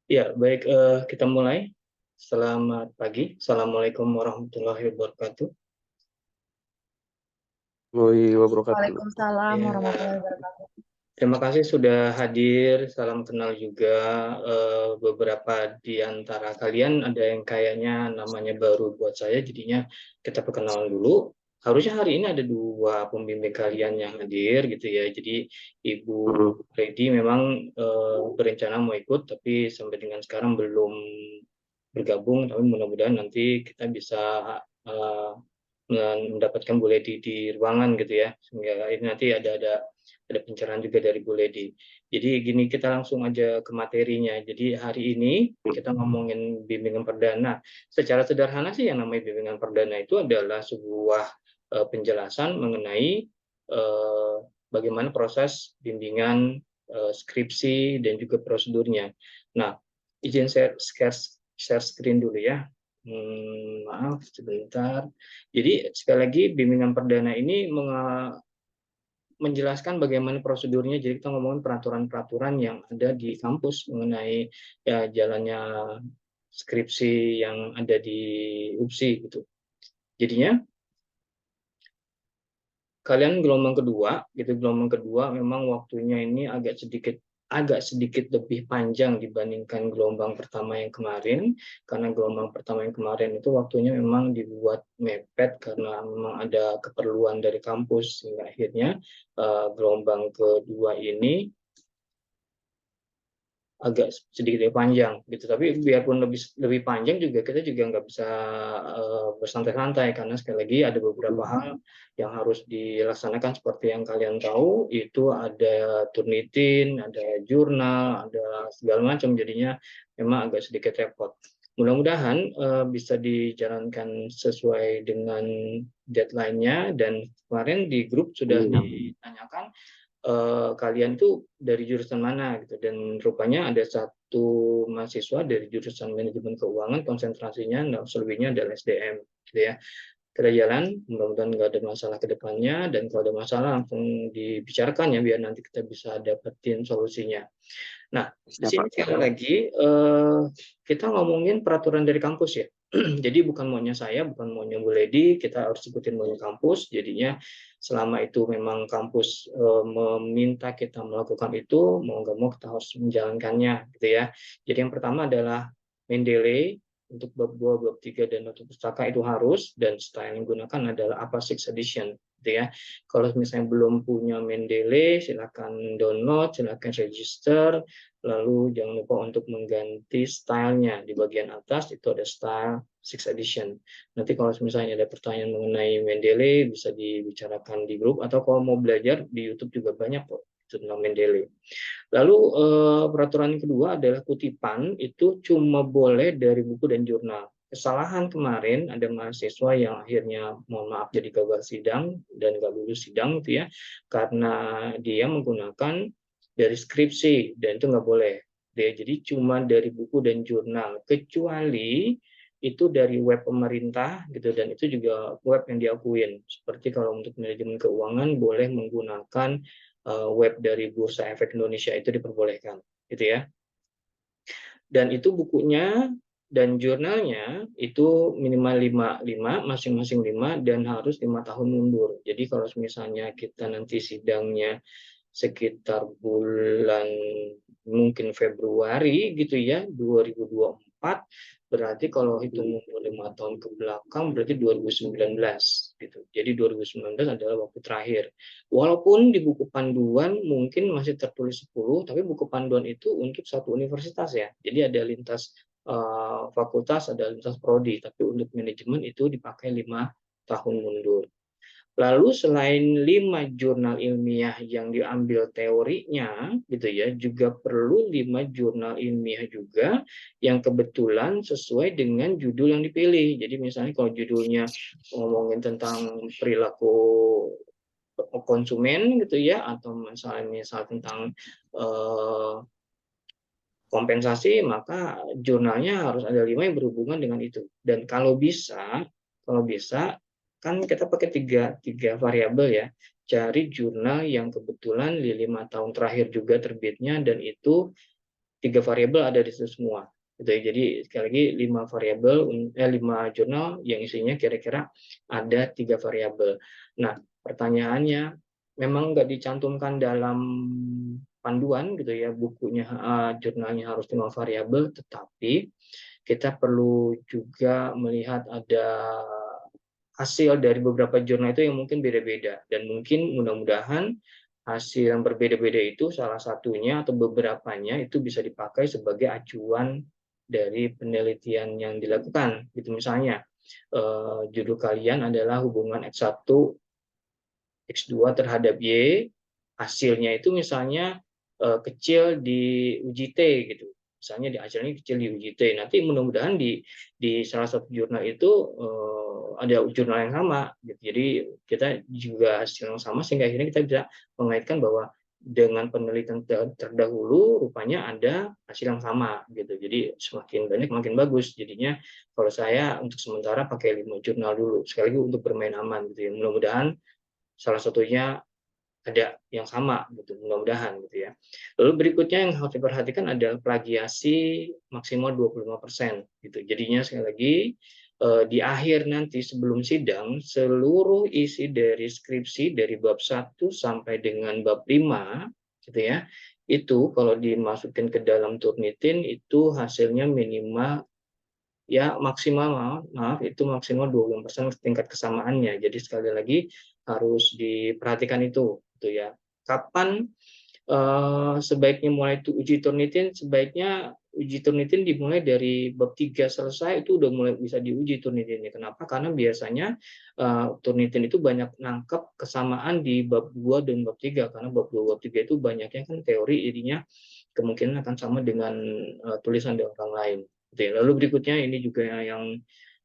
Ya, baik, kita mulai. Selamat pagi. Assalamualaikum warahmatullahi wabarakatuh. Warahmatullahi wabarakatuh. Waalaikumsalam Ya, warahmatullahi wabarakatuh. terima kasih sudah hadir. Salam kenal juga. Beberapa di antara kalian ada yang kayaknya namanya baru buat saya, jadinya kita perkenalan dulu. Harusnya hari ini ada dua pembimbing kalian yang hadir gitu ya. Jadi Ibu Hmm. Redi memang berencana mau ikut, tapi sampai dengan sekarang belum bergabung. Tapi mudah-mudahan nanti kita bisa eh, mendapatkan Bu Ledi di ruangan gitu ya, sehingga ini nanti ada pencerahan juga dari Bu Ledi. Jadi gini, kita langsung aja ke materinya. Jadi hari ini kita ngomongin bimbingan perdana. Secara sederhana sih yang namanya bimbingan perdana itu adalah sebuah penjelasan mengenai bagaimana proses bimbingan skripsi dan juga prosedurnya. Nah, izin share screen dulu ya. Maaf sebentar. Jadi sekali lagi bimbingan perdana ini menjelaskan bagaimana prosedurnya. Jadi kita ngomongin peraturan-peraturan yang ada di kampus mengenai ya jalannya skripsi yang ada di UPSI gitu. Jadinya kalian gelombang kedua gitu, gelombang kedua memang waktunya ini agak sedikit lebih panjang dibandingkan gelombang pertama yang kemarin, karena gelombang pertama yang kemarin itu waktunya memang dibuat mepet karena memang ada keperluan dari kampus, sehingga akhirnya gelombang kedua ini agak sedikit lebih panjang gitu. Tapi biarpun lebih panjang juga kita juga nggak bisa bersantai-santai, karena sekali lagi ada beberapa hal yang harus dilaksanakan. Seperti yang kalian tahu itu ada turnitin, ada jurnal, ada segala macam, jadinya memang agak sedikit repot. Mudah-mudahan bisa dijalankan sesuai dengan deadline-nya. Dan kemarin di grup sudah ditanyakan kalian tuh dari jurusan mana gitu, dan rupanya ada satu mahasiswa dari jurusan manajemen keuangan, konsentrasinya selebihnya adalah SDM gitu ya. Kita jalan, mudah-mudahan nggak ada masalah ke depannya, dan kalau ada masalah langsung dibicarakan ya, biar nanti kita bisa dapetin solusinya. Nah, di sini Siapa? sekali lagi kita ngomongin peraturan dari kampus ya. Jadi bukan maunya saya, bukan maunya Bu Ledi, kita harus ikutin maunya kampus. Jadinya selama itu memang kampus meminta kita melakukan itu, mau nggak mau kita harus menjalankannya gitu ya. Jadi yang pertama adalah Mendeley untuk bab 2, bab 3, dan nota pustaka itu harus, dan style yang digunakan adalah APA 6 edition gitu ya. Kalau misalnya belum punya Mendeley, silakan download, silakan register. Lalu jangan lupa untuk mengganti stylenya. Di bagian atas itu ada style 6 edition. Nanti kalau misalnya ada pertanyaan mengenai Mendeley bisa dibicarakan di grup, atau kalau mau belajar di YouTube juga banyak kok tentang Mendeley. Lalu peraturan kedua adalah kutipan itu cuma boleh dari buku dan jurnal. Kesalahan kemarin ada mahasiswa yang akhirnya mohon maaf jadi gagal sidang dan nggak lulus sidang itu ya, karena dia menggunakan dari skripsi, dan itu nggak boleh. Jadi cuma dari buku dan jurnal, kecuali itu dari web pemerintah gitu, dan itu juga web yang diakuin. Seperti kalau untuk manajemen keuangan boleh menggunakan web dari Bursa Efek Indonesia, itu diperbolehkan gitu ya. Dan itu bukunya dan jurnalnya itu minimal 5 masing-masing 5, dan harus 5 tahun mundur. Jadi kalau misalnya kita nanti sidangnya sekitar bulan mungkin Februari gitu ya 2024, berarti kalau hitung mundur 5 tahun ke belakang berarti 2019 gitu. Jadi 2019 adalah waktu terakhir. Walaupun di buku panduan mungkin masih tertulis 10, tapi buku panduan itu untuk satu universitas ya. Jadi ada lintas fakultas, ada lintas prodi, tapi untuk manajemen itu dipakai 5 tahun mundur. Lalu selain 5 jurnal ilmiah yang diambil teorinya gitu ya, juga perlu 5 jurnal ilmiah juga yang kebetulan sesuai dengan judul yang dipilih. Jadi misalnya kalau judulnya ngomongin tentang perilaku konsumen gitu ya, atau misal tentang eh, kompensasi, maka jurnalnya harus ada 5 yang berhubungan dengan itu. Dan kalau bisa kan kita pakai tiga variabel ya. Cari jurnal yang kebetulan di 5 tahun terakhir juga terbitnya, dan itu 3 variabel ada di situ semua gitu ya. Jadi sekali lagi 5 variabel 5 jurnal yang isinya kira-kira ada 3 variabel. Nah, pertanyaannya memang nggak dicantumkan dalam panduan gitu ya, bukunya jurnalnya harus 5 variabel, tetapi kita perlu juga melihat ada hasil dari beberapa jurnal itu yang mungkin beda-beda, dan mungkin mudah-mudahan hasil yang berbeda-beda itu salah satunya atau beberapanya itu bisa dipakai sebagai acuan dari penelitian yang dilakukan gitu. Misalnya judul kalian adalah hubungan X1 X2 terhadap Y, hasilnya itu misalnya kecil di uji T gitu. Misalnya di hasilnya kecil di uji T. Nanti mudah-mudahan di salah satu jurnal itu ada jurnal yang sama gitu. Jadi kita juga hasil yang sama sehingga akhirnya kita bisa mengaitkan bahwa dengan penelitian terdahulu rupanya ada hasil yang sama gitu. Jadi semakin banyak makin bagus. Jadinya kalau saya untuk sementara pakai 5 jurnal dulu. Sekali lagi untuk bermain aman gitu ya. Mudah-mudahan salah satunya ada yang sama gitu, mudah-mudahan gitu ya. Lalu berikutnya yang harus diperhatikan adalah plagiasi maksimal 25% gitu. Jadinya sekali lagi di akhir nanti sebelum sidang seluruh isi dari skripsi dari bab 1 sampai dengan bab 5 gitu ya. Itu kalau dimasukin ke dalam Turnitin itu hasilnya minimal ya maksimal maaf itu maksimal 20% tingkat kesamaannya. Jadi sekali lagi harus diperhatikan itu gitu ya. Kapan sebaiknya mulai itu uji Turnitin? Sebaiknya uji Turnitin dimulai dari bab 3 selesai itu udah mulai bisa diuji Turnitinnya. Kenapa? Karena biasanya Turnitin itu banyak nangkep kesamaan di bab 2 dan bab 3 karena bab 2 bab 3 itu banyaknya kan teori, jadinya kemungkinan akan sama dengan tulisan dari orang lain. Lalu berikutnya ini juga yang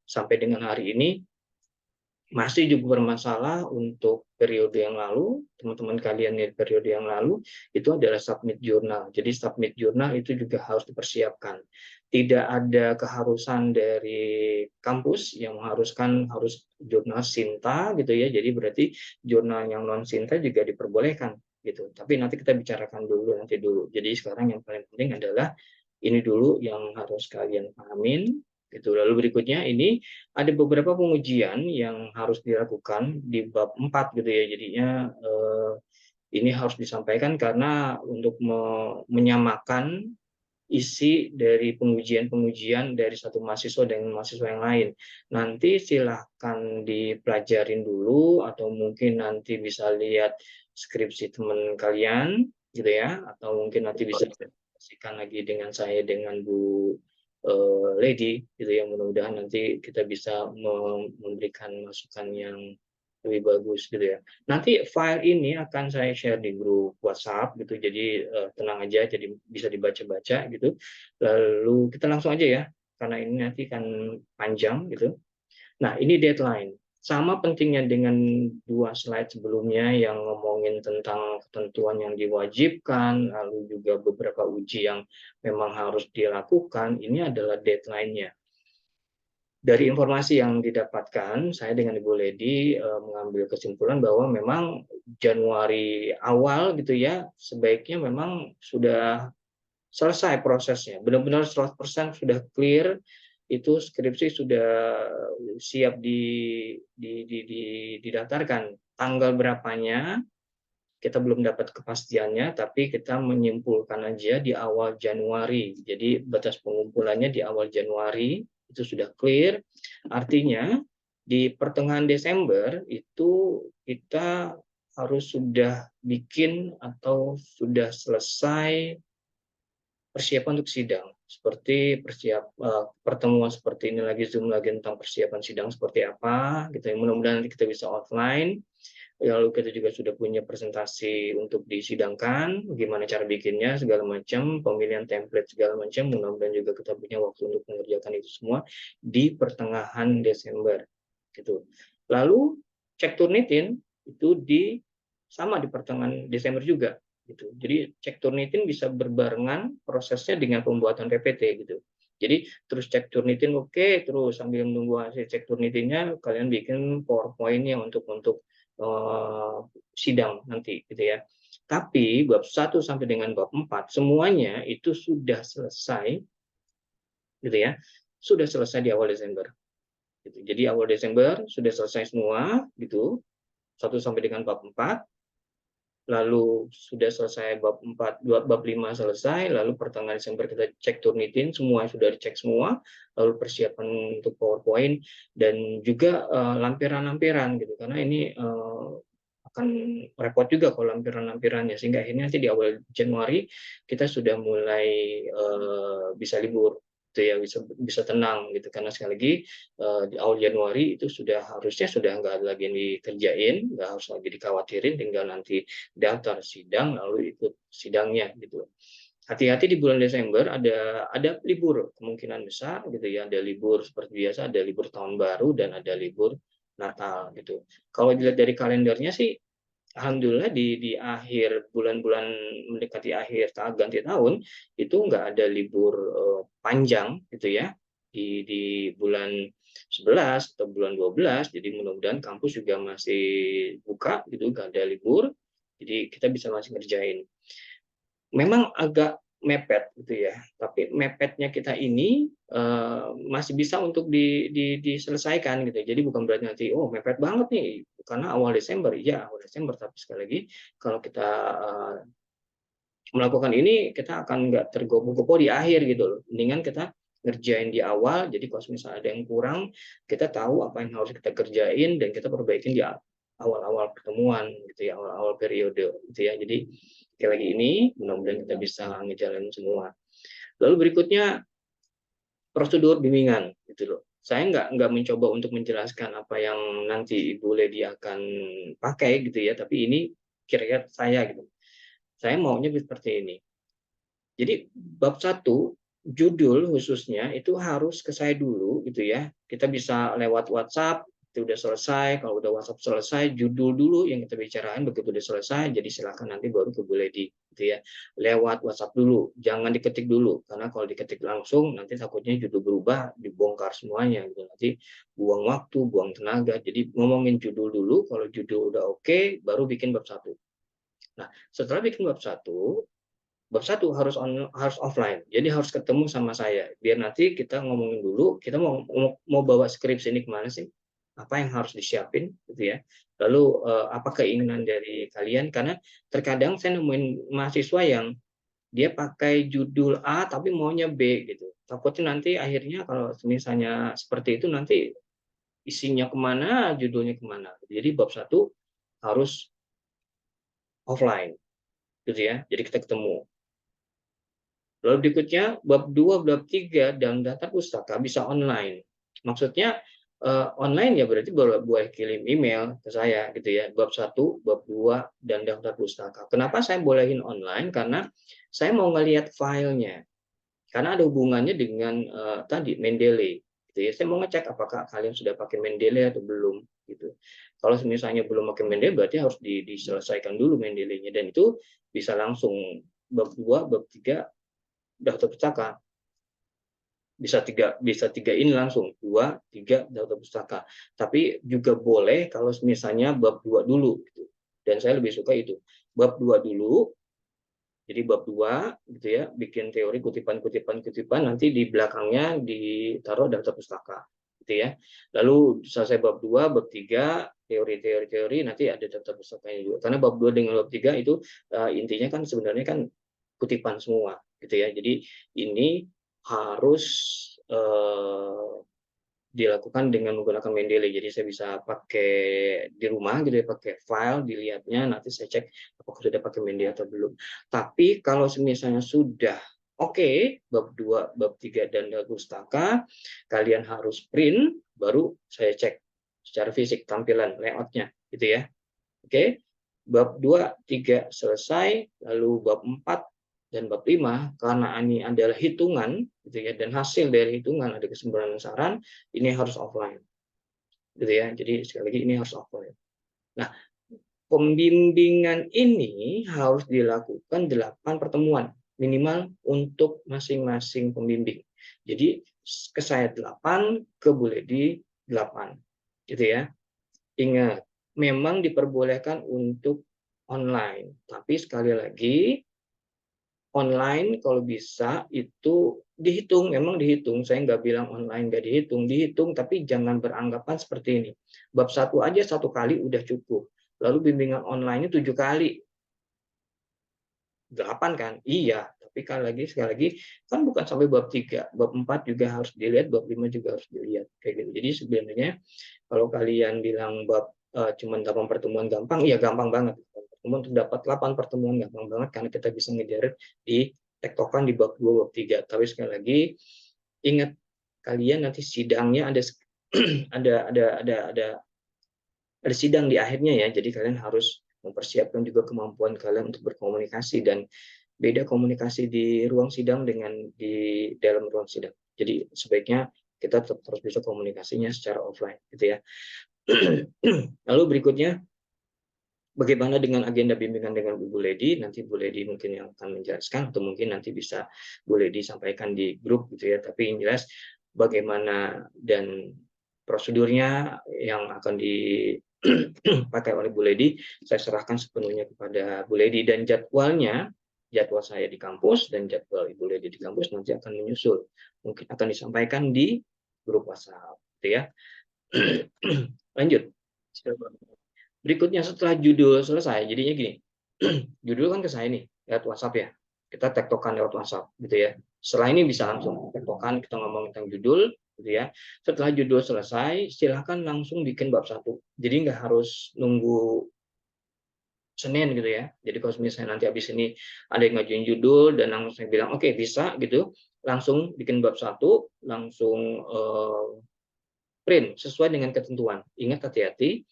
sampai dengan hari ini masih juga bermasalah untuk periode yang lalu, teman-teman kalian di periode yang lalu, itu adalah submit jurnal. Jadi submit jurnal itu juga harus dipersiapkan. Tidak ada keharusan dari kampus yang mengharuskan harus jurnal Sinta gitu ya. Jadi berarti jurnal yang non Sinta juga diperbolehkan gitu. Tapi nanti kita bicarakan dulu nanti dulu. Jadi sekarang yang paling penting adalah ini dulu yang harus kalian pahamin gitu. Lalu berikutnya ini ada beberapa pengujian yang harus dilakukan di bab 4 gitu ya. Jadinya ini harus disampaikan karena untuk menyamakan isi dari pengujian-pengujian dari satu mahasiswa dengan mahasiswa yang lain. Nanti silahkan dipelajarin dulu atau mungkin nanti bisa lihat skripsi teman kalian gitu ya, atau mungkin nanti bisa diskusikan lagi dengan saya dengan Bu Lady gitu ya. Mudah-mudahan nanti kita bisa memberikan masukan yang lebih bagus gitu ya. Nanti file ini akan saya share di grup WhatsApp gitu. Jadi tenang aja, jadi bisa dibaca-baca gitu. Lalu kita langsung aja ya, karena ini nanti kan panjang gitu. Nah, ini deadline. Sama pentingnya dengan 2 slide sebelumnya yang ngomongin tentang ketentuan yang diwajibkan, lalu juga beberapa uji yang memang harus dilakukan, ini adalah deadline-nya. Dari informasi yang didapatkan, saya dengan Ibu Lady mengambil kesimpulan bahwa memang Januari awal gitu ya, sebaiknya memang sudah selesai prosesnya, benar-benar 100% sudah clear, itu skripsi sudah siap didaftarkan. Tanggal berapanya kita belum dapat kepastiannya, tapi kita menyimpulkan aja di awal Januari. Jadi batas pengumpulannya di awal Januari itu sudah clear. Artinya di pertengahan Desember itu kita harus sudah bikin atau sudah selesai persiapan untuk sidang, seperti pertemuan seperti ini lagi Zoom lagi tentang persiapan sidang seperti apa gitu ya. Mudah-mudahan nanti kita bisa offline. Lalu kita juga sudah punya presentasi untuk disidangkan, gimana cara bikinnya segala macam, pemilihan template segala macam. Mudah-mudahan juga kita punya waktu untuk mengerjakan itu semua di pertengahan Desember gitu. Lalu cek Turnitin itu sama di pertengahan Desember juga gitu. Jadi cek Turnitin bisa berbarengan prosesnya dengan pembuatan PPT gitu. Jadi terus cek Turnitin oke, terus sambil menunggu hasil cek Turnitinnya kalian bikin PowerPoint-nya untuk sidang nanti gitu ya. Tapi bab 1 sampai dengan bab 4 semuanya itu sudah selesai gitu ya. Sudah selesai di awal Desember gitu. Jadi awal Desember sudah selesai semua gitu. 1 sampai dengan bab 4, lalu sudah selesai bab 4, bab 5 selesai, lalu pertengahan Desember kita cek Turnitin, semua sudah dicek semua, lalu persiapan untuk PowerPoint dan juga lampiran-lampiran gitu. Karena ini akan repot juga kalau lampiran-lampirannya, sehingga akhirnya nanti di awal Januari kita sudah mulai bisa libur gitu ya, bisa tenang gitu, karena sekali lagi di awal Januari itu harusnya sudah nggak lagi dikerjain, nggak harus lagi dikhawatirin, tinggal nanti daftar sidang lalu ikut sidangnya gitu. Hati-hati di bulan Desember ada libur kemungkinan besar gitu ya, ada libur seperti biasa, ada libur tahun baru dan ada libur Natal gitu. Kalau dilihat dari kalendernya sih, alhamdulillah di akhir bulan-bulan mendekati akhir ganti tahun itu nggak ada libur panjang gitu ya di bulan 11 atau bulan 12. Jadi mudah-mudahan kampus juga masih buka gitu, nggak ada libur. Jadi kita bisa masih ngerjain. Memang agak mepet gitu ya, tapi mepetnya kita ini masih bisa untuk diselesaikan gitu. Jadi bukan berarti nanti oh mepet banget nih karena awal Desember, ya awal Desember, tapi sekali lagi kalau kita melakukan ini kita akan nggak tergopoh-gopoh di akhir gitu loh. Mendingan kita ngerjain di awal, jadi kalau misalnya ada yang kurang kita tahu apa yang harus kita kerjain dan kita perbaikin di awal-awal pertemuan gitu ya, awal-awal periode gitu ya. Jadi sekali lagi ini mudah-mudahan kita bisa ngejalanin semua. Lalu berikutnya prosedur bimbingan gitu loh. Saya nggak mencoba untuk menjelaskan apa yang nanti Ibu Lady akan pakai gitu ya, tapi ini kira-kira saya gitu. Saya maunya seperti ini. Jadi bab 1 judul khususnya itu harus ke saya dulu gitu ya. Kita bisa lewat WhatsApp, itu udah selesai. Kalau udah WhatsApp selesai, judul dulu yang kita bicarain, begitu udah selesai, jadi silakan nanti baru ke Bu Lady gitu ya. Lewat WhatsApp dulu, jangan diketik dulu karena kalau diketik langsung nanti takutnya judul berubah, dibongkar semuanya gitu. Nanti buang waktu, buang tenaga. Jadi ngomongin judul dulu, kalau judul udah oke, baru bikin bab 1. Nah, setelah bikin bab 1 harus offline. Jadi harus ketemu sama saya. Biar nanti kita ngomongin dulu, kita mau bawa skripsi ini kemana sih? Apa yang harus disiapin gitu ya. Lalu apa keinginan dari kalian, karena terkadang saya nemuin mahasiswa yang dia pakai judul A tapi maunya B gitu. Takutnya nanti akhirnya kalau misalnya seperti itu nanti isinya kemana, judulnya kemana. Jadi bab 1 harus offline gitu ya. Jadi kita ketemu. Lalu berikutnya bab 2, bab 3 dan data pustaka bisa online. Maksudnya online ya berarti boleh kirim email ke saya gitu ya. Bab 1, bab 2 dan daftar pustaka. Kenapa saya bolehin online? Karena saya mau ngelihat filenya. Karena ada hubungannya dengan tadi Mendeley gitu ya. Saya mau ngecek apakah kalian sudah pakai Mendeley atau belum gitu. Kalau misalnya belum pakai Mendeley berarti harus diselesaikan dulu Mendeley-nya, dan itu bisa langsung bab 2, bab 3 daftar pustaka, bisa tiga ini langsung 2, 3 daftar pustaka. Tapi juga boleh kalau misalnya bab 2 dulu gitu. Dan saya lebih suka itu bab 2 dulu. Jadi bab 2 gitu ya, bikin teori kutipan nanti di belakangnya ditaruh daftar pustaka gitu ya. Lalu selesai bab 2, bab 3 teori nanti ada daftar pustakanya juga. Karena bab 2 dengan bab 3 itu intinya kan sebenarnya kan kutipan semua gitu ya. Jadi ini harus dilakukan dengan menggunakan Mendeley. Jadi saya bisa pakai di rumah gitu ya, pakai file, dilihatnya nanti saya cek apakah sudah pakai Mendeley atau belum. Tapi kalau misalnya sudah oke, bab 2, bab 3 dan daftar pustaka, kalian harus print baru saya cek secara fisik tampilan layoutnya gitu ya. Oke. Bab 2, 3 selesai, lalu bab 4 dan bab 5 karena ini adalah hitungan gitu ya, dan hasil dari hitungan ada kesimpulan saran, ini harus offline gitu ya. Jadi sekali lagi ini harus offline. Nah, pembimbingan ini harus dilakukan 8 pertemuan minimal untuk masing-masing pembimbing. Jadi ke saya 8, ke Bu Lady 8 gitu ya. Ingat, memang diperbolehkan untuk online. Tapi sekali lagi, online kalau bisa itu dihitung, memang dihitung. Saya nggak bilang online nggak dihitung, tapi jangan beranggapan seperti ini. Bab 1 aja 1 kali udah cukup. Lalu bimbingan online-nya 7 kali. 8 kan? Iya, tapi sekali lagi kan bukan sampai bab 3, bab 4 juga harus dilihat, bab 5 juga harus dilihat kayak gitu. Jadi sebenarnya kalau kalian bilang bab cuma 8 pertemuan gampang, iya gampang banget. Pertemuan terdapat 8 pertemuan gampang banget karena kita bisa ngejar di tektokan di bab 2, bab 3. Tapi sekali lagi ingat, kalian nanti sidangnya ada ada ada ada ada ada sidang di akhirnya ya. Jadi kalian harus mempersiapkan juga kemampuan kalian untuk berkomunikasi, dan beda komunikasi di ruang sidang dengan di dalam ruang sidang. Jadi sebaiknya kita tetap harus bisa komunikasinya secara offline gitu ya. Lalu berikutnya, bagaimana dengan agenda bimbingan dengan Ibu Ledi? Nanti Bu Ledi mungkin yang akan menjelaskan, atau mungkin nanti bisa Bu Ledi sampaikan di grup gitu ya. Tapi yang jelas bagaimana dan prosedurnya yang akan dipakai oleh Bu Ledi, saya serahkan sepenuhnya kepada Bu Ledi, dan jadwal saya di kampus dan jadwal Ibu Ledi di kampus nanti akan menyusul. Mungkin akan disampaikan di grup WhatsApp gitu ya. Lanjut. Berikutnya setelah judul selesai, jadinya gini, judul kan ke saya nih, lewat WhatsApp ya. Kita tektokan lewat WhatsApp, gitu ya. Setelah ini bisa langsung tektokan, kita ngomong tentang judul, gitu ya. Setelah judul selesai, silahkan langsung bikin bab 1. Jadi nggak harus nunggu Senin gitu ya. Jadi kalau misalnya nanti habis ini ada yang ngajuin judul dan langsung saya bilang, oke, bisa gitu, langsung bikin bab 1, langsung print sesuai dengan ketentuan. Ingat, hati-hati,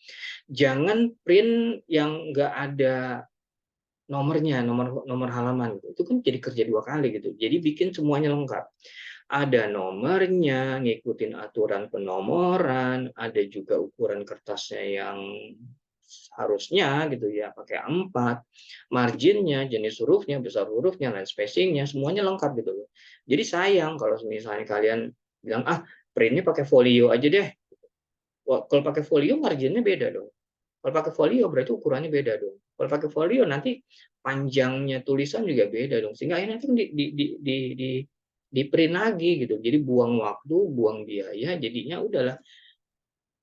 jangan print yang nggak ada nomornya, nomor nomor halaman. Itu kan jadi kerja 2 kali gitu. Jadi bikin semuanya lengkap. Ada nomornya, ngikutin aturan penomoran, ada juga ukuran kertasnya yang harusnya gitu ya, pakai A4, marginnya, jenis hurufnya, besar hurufnya, line spacingnya, semuanya lengkap gitu loh. Jadi sayang kalau misalnya kalian bilang, ah printnya pakai folio aja deh. Kalau pakai folio marginnya beda dong. Kalau pakai folio berarti ukurannya beda dong. Kalau pakai folio nanti panjangnya tulisan juga beda dong. Sehingga akhirnya itu di print lagi gitu. Jadi buang waktu, buang biaya, jadinya udahlah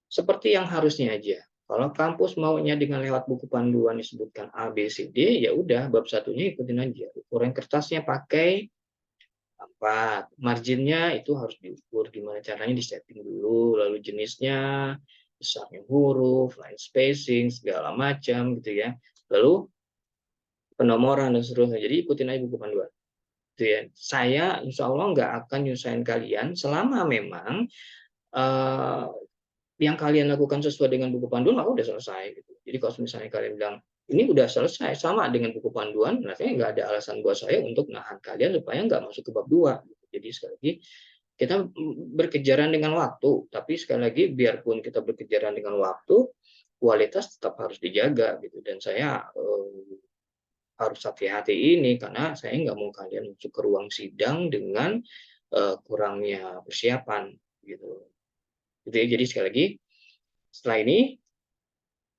seperti yang harusnya aja. Kalau kampus maunya dengan lewat buku panduan disebutkan A, B, C, D, ya udah bab satunya ikutin aja. Ukuran kertasnya pakai 4, marginnya itu harus diukur, gimana caranya di setting dulu, lalu jenisnya, besarnya huruf, line spacing, segala macam gitu ya. Lalu penomoran dan seterusnya. Jadi ikutin aja buku panduan. Gitu ya. Saya insya Allah nggak akan nyusahin kalian selama memang eh, yang kalian lakukan sesuai dengan buku panduan, maka udah selesai. Gitu. Jadi kalau misalnya kalian bilang, ini udah selesai, sama dengan buku panduan, nanti nggak ada alasan buat saya untuk nahan kalian supaya nggak masuk ke bab 2. Jadi sekali lagi, kita berkejaran dengan waktu, tapi sekali lagi, biarpun kita berkejaran dengan waktu, kualitas tetap harus dijaga. Gitu. Dan saya harus hati-hati ini, karena saya nggak mau kalian masuk ke ruang sidang dengan kurangnya persiapan. Gitu. Gitu ya. Jadi sekali lagi, setelah ini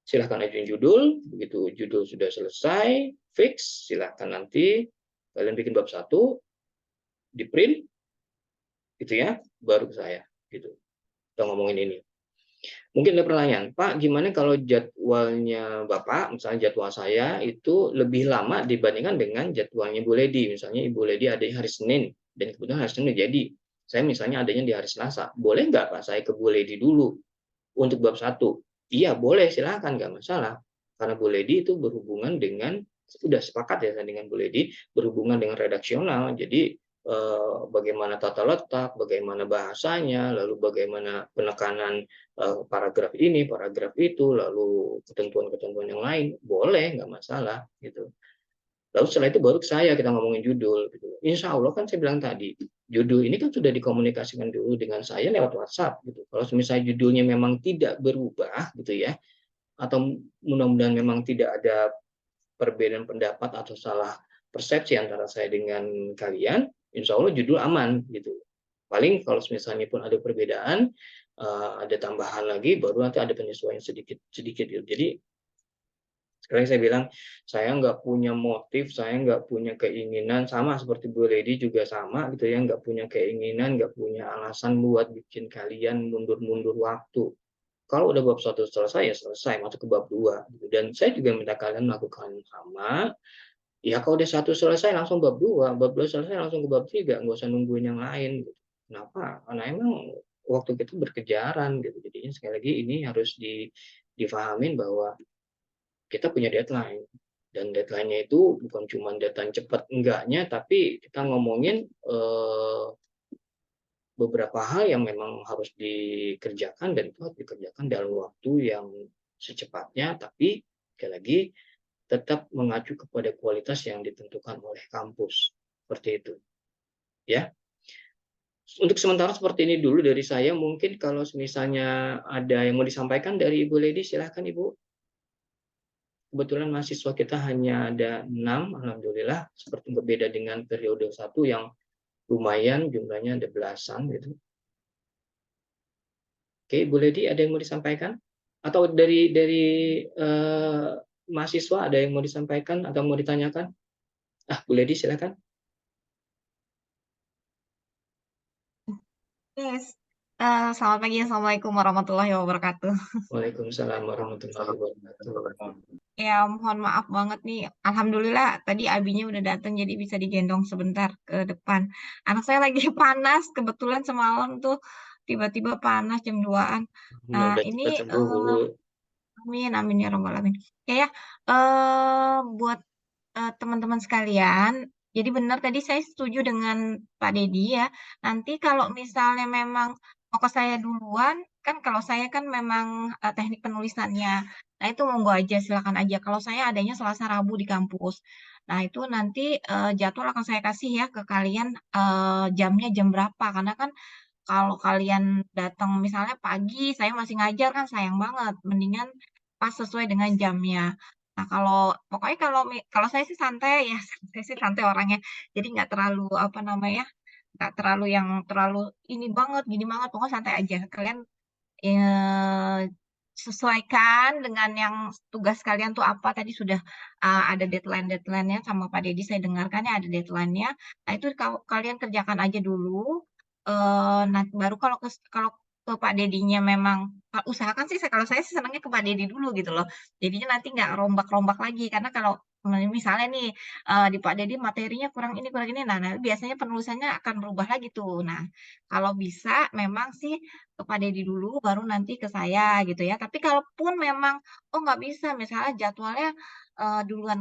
silahkan ajuin judul, begitu judul sudah selesai, fix, silahkan nanti kalian bikin bab 1, di print, gitu ya, baru ke saya, gitu. Kita ngomongin ini. Mungkin ada pertanyaan, Pak, gimana kalau jadwalnya Bapak, misalnya jadwal saya itu lebih lama dibandingkan dengan jadwalnya Bu Ledi, misalnya Ibu Ledi adanya hari Senin, dan kebetulan hari Senin jadi, saya misalnya adanya di hari Selasa, boleh nggak Pak saya ke Bu Ledi dulu untuk bab 1? Iya, boleh, silakan, nggak masalah. Karena Bu Ledi itu berhubungan dengan, sudah sepakat ya dengan Bu Ledi, berhubungan dengan redaksional. Jadi bagaimana tata letak, bagaimana bahasanya, lalu bagaimana penekanan paragraf ini, paragraf itu, lalu ketentuan-ketentuan yang lain, boleh, nggak masalah. Gitu. Lalu setelah itu baru saya kita ngomongin judul. Gitu. Insya Allah kan saya bilang tadi, judul ini kan sudah dikomunikasikan dulu dengan saya lewat WhatsApp. Gitu. Kalau misalnya judulnya memang tidak berubah, gitu ya, atau mudah-mudahan memang tidak ada perbedaan pendapat atau salah persepsi antara saya dengan kalian, insya Allah judul aman. Gitu. Paling kalau misalnya pun ada perbedaan, ada tambahan lagi, baru nanti ada penyesuaian sedikit-sedikit. Gitu. Jadi Sekali saya bilang, saya nggak punya motif, saya nggak punya keinginan, sama seperti Bu Lady juga sama gitu ya, nggak punya keinginan, nggak punya alasan buat bikin kalian mundur-mundur waktu. Kalau udah bab 1 selesai, ya selesai, masuk ke bab 2 gitu. Dan saya juga minta kalian melakukan sama, ya kalau udah 1 selesai langsung bab 2 selesai langsung ke bab 3, nggak usah nungguin yang lain gitu. Kenapa? Karena emang waktu kita berkejaran gitu. Jadinya sekali lagi ini harus difahamin bahwa kita punya deadline. Dan deadline-nya itu bukan cuma deadline cepat enggaknya, tapi kita ngomongin beberapa hal yang memang harus dikerjakan dan itu harus dikerjakan dalam waktu yang secepatnya, tapi sekali lagi tetap mengacu kepada kualitas yang ditentukan oleh kampus. Seperti itu. Ya. Untuk sementara seperti ini dulu dari saya. Mungkin kalau misalnya ada yang mau disampaikan dari Ibu Lady, silahkan Ibu. Kebetulan mahasiswa kita hanya ada 6, alhamdulillah, seperti berbeda dengan periode 1 yang lumayan jumlahnya ada belasan gitu. Oke, Bu Lady ada yang mau disampaikan? Atau dari mahasiswa ada yang mau disampaikan atau mau ditanyakan? Bu Lady silakan. Yes. Selamat pagi, Assalamualaikum warahmatullahi wabarakatuh. Waalaikumsalam warahmatullahi wabarakatuh. Ya, mohon maaf banget nih. Alhamdulillah tadi abinya udah datang jadi bisa digendong sebentar ke depan. Anak saya lagi panas, kebetulan semalam tuh tiba-tiba panas jam 2-an. Nah, Semoga ini cepat sembuh, Bu. amin amin ya robbal alamin. Ya, buat teman-teman sekalian, jadi benar tadi saya setuju dengan Pak Deddy ya. Nanti kalau misalnya memang fokus saya duluan, kan kalau saya kan memang teknik penulisannya. Nah itu monggo aja, silakan aja. Kalau saya adanya Selasa Rabu di kampus. Nah itu nanti jadwal akan saya kasih ya ke kalian jamnya jam berapa. Karena kan kalau kalian datang misalnya pagi, saya masih ngajar kan sayang banget. Mendingan pas sesuai dengan jamnya. Nah, pokoknya kalau saya sih santai ya, saya sih santai orangnya. Jadi nggak terlalu apa namanya, nggak terlalu yang terlalu ini banget, gini banget, pokoknya santai aja. Kalian sesuaikan dengan yang tugas kalian tuh apa tadi sudah ada deadline-nya sama Pak Deddy saya dengarkannya ada deadline-nya. Nah, itu kalian kerjakan aja dulu. Nanti baru kalau ke Pak Dedinya memang usahakan sih kalau saya sih senangnya ke Pak Dedi dulu gitu loh. Jadinya nanti nggak rombak-rombak lagi karena kalau misalnya nih di Pak Dedi materinya kurang ini, nah biasanya penulisannya akan berubah lagi tuh. Nah, kalau bisa memang sih ke Pak Dedi dulu, baru nanti ke saya gitu ya. Tapi kalaupun memang, oh nggak bisa, misalnya jadwalnya duluan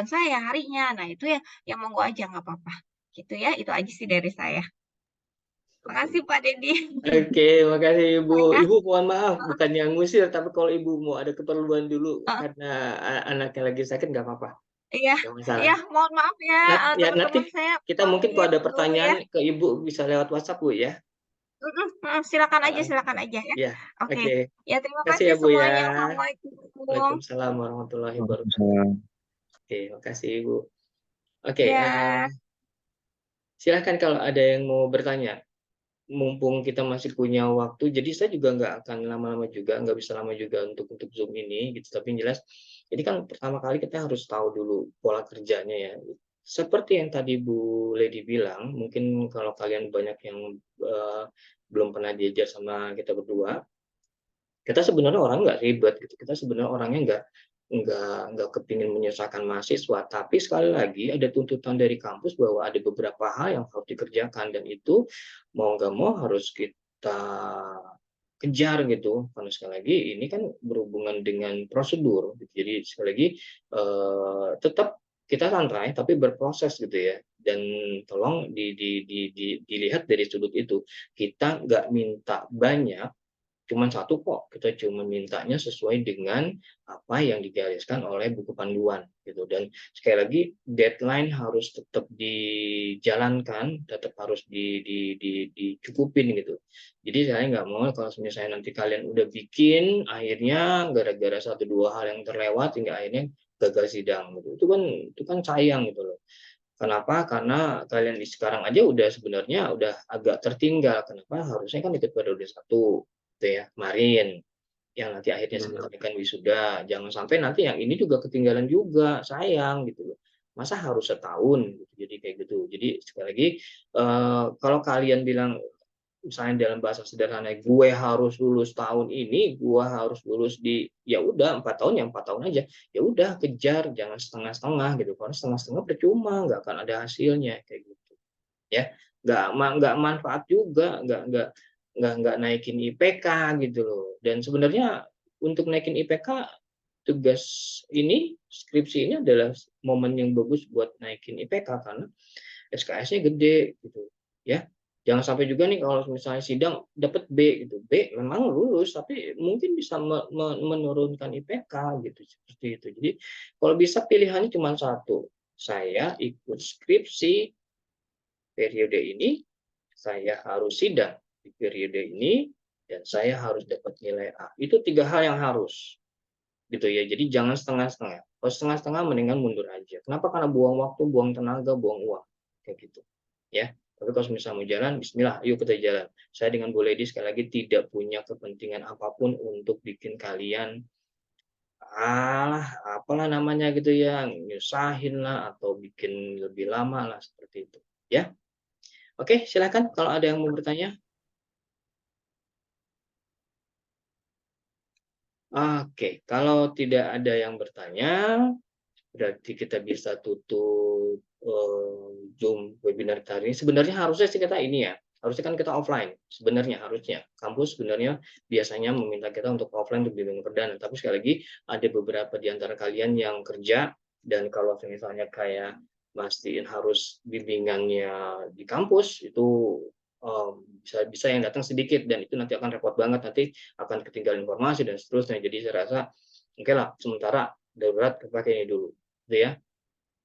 saya harinya, nah itu ya, yang monggo aja nggak apa-apa. Gitu ya, itu aja sih dari saya. Makasih Pak Dedi. Oke, makasih Ibu. Saya, Ibu mohon maaf, bukan yang ngusir, tapi kalau Ibu mau ada keperluan dulu eh, karena anaknya lagi sakit nggak apa-apa, iya, nggak masalah. iya, mohon maaf ya Ya nanti teman-teman saya kita mungkin kalau pamit ada dulu ya. pertanyaan ke Ibu bisa lewat WhatsApp Bu ya. Silakan Ah, aja ya. ya, Oke. oke. Ya, terima Kasih kasih ya Bu ya. semuanya. Assalamualaikum. Waalaikumsalam warahmatullahi wabarakatuh. Waalaikumsalam. Oke, makasih Ibu. Oke, Ya. silahkan kalau ada yang mau bertanya. Mumpung kita masih punya waktu, jadi saya juga nggak akan lama-lama juga, nggak bisa lama juga untuk Zoom ini, gitu. Tapi yang jelas, ini kan pertama kali kita harus tahu dulu pola kerjanya ya. Seperti yang tadi Bu Lady bilang, mungkin kalau kalian banyak yang belum pernah diajar sama kita berdua, kita sebenarnya orang nggak ribet gitu, kita sebenarnya orangnya nggak kepingin menyusahkan mahasiswa, tapi sekali lagi ada tuntutan dari kampus bahwa ada beberapa hal yang harus dikerjakan dan itu mau nggak mau harus kita kejar gitu, karena sekali lagi ini kan berhubungan dengan prosedur gitu. Jadi sekali lagi tetap kita santai tapi berproses gitu ya, dan tolong dilihat dari sudut itu, kita nggak minta banyak, cuman satu kok, kita cuma mintanya sesuai dengan apa yang digariskan oleh buku panduan gitu. Dan sekali lagi deadline harus tetap dijalankan, tetap harus dicukupin gitu. Jadi saya nggak mau kalau misalnya nanti kalian udah bikin, akhirnya gara-gara satu dua hal yang terlewat hingga akhirnya gagal sidang gitu. Itu kan sayang gitu loh. Kenapa? Karena kalian di sekarang aja udah sebenarnya udah agak tertinggal. Kenapa? Harusnya kan ikut periode 1 gitu ya, kemarin. yang nanti akhirnya sebentar kan wisuda. Jangan sampai nanti yang ini juga ketinggalan juga, sayang gitu loh. Masa harus setahun gitu. Jadi kayak gitu. Jadi sekali lagi kalau kalian bilang misalnya dalam bahasa sederhana, gue harus lulus tahun ini, gue harus lulus di ya udah 4 tahun ya 4 tahun aja, ya udah kejar, jangan setengah-setengah gitu. Karena setengah-setengah percuma, nggak akan ada hasilnya kayak gitu ya. Nggak manfaat juga, nggak naikin IPK gitu loh. Dan sebenarnya untuk naikin IPK, tugas ini skripsi ini adalah momen yang bagus buat naikin IPK karena SKS-nya gede gitu ya. Jangan sampai juga nih kalau misalnya sidang dapat B gitu. B memang lulus tapi mungkin bisa menurunkan IPK gitu seperti itu. Jadi kalau bisa pilihannya cuma satu. Saya ikut skripsi periode ini, saya harus sidang di periode ini, dan saya harus dapat nilai A. Itu 3 hal yang harus gitu ya. Jadi jangan setengah-setengah. Kalau setengah-setengah mendingan mundur aja. Kenapa? Karena buang waktu, buang tenaga, buang uang kayak gitu ya. Tapi kalau misalnya mau jalan, bismillah, yuk kita jalan. Saya dengan Bu Lady sekali lagi tidak punya kepentingan apapun untuk bikin kalian apalah namanya gitu ya, nyusahin lah atau bikin lebih lama lah seperti itu ya. Oke, silakan kalau ada yang mau bertanya. Oke, kalau tidak ada yang bertanya, berarti kita bisa tutup Zoom webinar hari ini. Sebenarnya harusnya sih kita ini ya, harusnya kan kita offline. Sebenarnya harusnya kampus sebenarnya biasanya meminta kita untuk offline untuk bimbingan perdana. Tapi sekali lagi ada beberapa di antara kalian yang kerja dan kalau misalnya kayak mastiin harus bimbingannya di kampus itu bisa yang datang sedikit dan itu nanti akan repot banget, nanti akan ketinggalan informasi dan seterusnya. Jadi saya rasa oke lah sementara darurat pakai ini dulu gitu ya.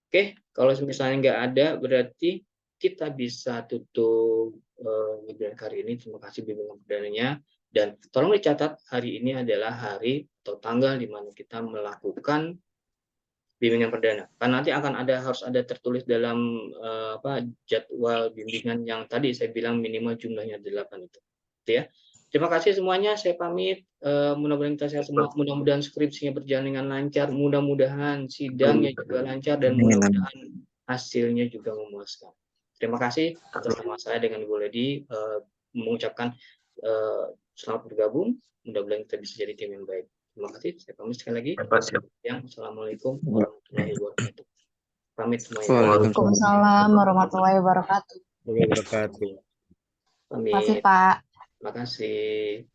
Oke, kalau misalnya nggak ada berarti kita bisa tutup webinar hari ini. Terima kasih bimbingan perdananya dan tolong dicatat hari ini adalah hari atau tanggal di mana kita melakukan bimbingan perdana. Karena nanti akan harus ada tertulis dalam jadwal bimbingan yang tadi saya bilang minimal jumlahnya 8 itu. Gitu ya. Terima kasih semuanya, saya pamit. Mudah-mudahan kita sehat semua, mudah-mudahan skripsinya berjalan dengan lancar, mudah-mudahan sidangnya juga lancar dan mudah-mudahan hasilnya juga memuaskan. Terima kasih atas nama saya dengan Ibu Lady mengucapkan selamat bergabung, mudah-mudahan kita bisa jadi tim yang baik. Terima kasih, saya pamit sekali lagi. Ya, assalamualaikum warahmatullahi wabarakatuh. Pamit semuanya. Waalaikumsalam warahmatullahi wabarakatuh. Wabarakatuh. Pamit. Terima kasih, Pak. Terima kasih.